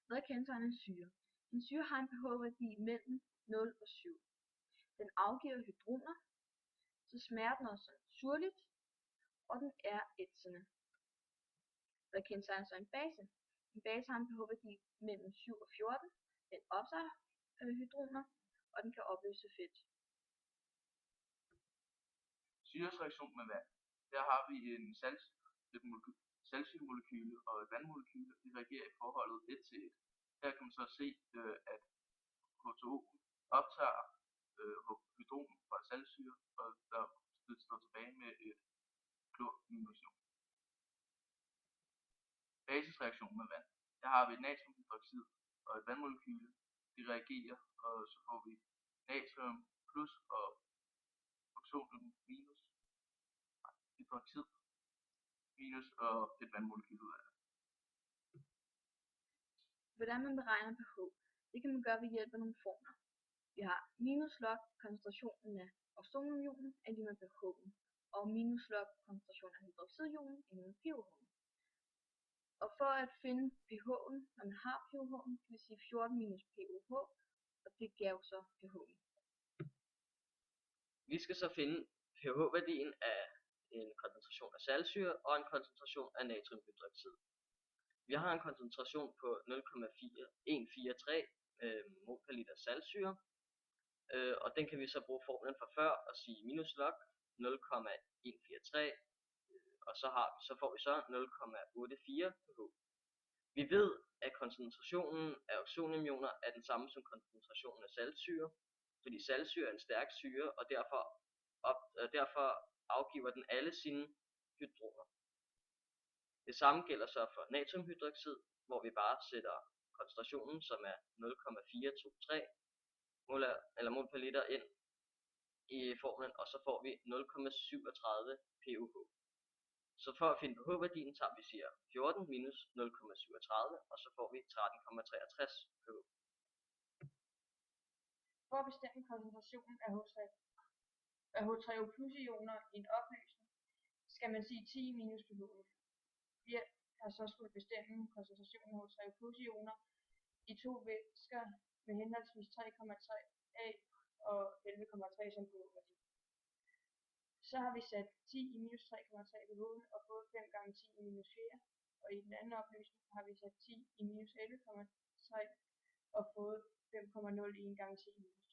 Hvad kendetegner en syre? En syre har en pH-værdi mellem 0 og 7. Den afgiver hydroner, så smager den også surligt, og den er ætsende. Hvad kendetegner så en base? En base har en pH-værdi mellem 7 og 14. Den optager hydroner, og den kan opløse fedt. Syrers reaktion med vand. Der har vi en saltsyремolekyle og et vandmolekyle. De reagerer i forholdet 1 til 1. Her kan man så se, at H2O optager hydrogen fra saltsyre, og der står tilbage med et klor-ion. Basisreaktion med vand. Der har vi et natriumhydroxid og et vandmolekyle. De reagerer, og så får vi natrium plus og oxonium minus hydroxid minus og et vandmolekyle ud af det. Hvordan man beregner pH? Det kan man gøre ved hjælp af nogle formler. Vi har minus log koncentrationen af oxoniumionen er lige med pH'en, og minus log koncentrationen af hydroxidionen er lige med pH'. Og for at finde pH'en, når man har pH'en, kan vi sige 14 minus pOH, og det giver jo så pH'en. Vi skal så finde pH-værdien af en koncentration af saltsyre og en koncentration af natriumhydroxid. Vi har en koncentration på 0,143 mol per liter saltsyre, og den kan vi så bruge formlen fra før og sige minus log 0,143, og så får vi så 0,84 pH. Vi ved, at koncentrationen af oxoniumioner er den samme som koncentrationen af saltsyre, fordi saltsyre er en stærk syre, og derfor afgiver den alle sine hydroner. Det samme gælder så for natriumhydroxid, hvor vi bare sætter koncentrationen, som er 0,423 mol per liter ind i formlen, og så får vi 0,37 pOH. Så for at finde pH-værdien tager vi 14 minus 0,37, og så får vi 13,63 pH. For at bestemme koncentrationen af H3O plus ioner i en opløsning, skal man sige 10 minus pH. Vi har så skulle bestemme koncentrationen af H3O plus ioner i to væsker med henholdsvis 3,3 A og 11,3 som pH-værdi. Så har vi sat 10 i minus 3,3 pH og fået 5 gange 10 i minus 4, og i den anden opløsning har vi sat 10 i minus 11,3 og fået 5,01 gange 10 i minus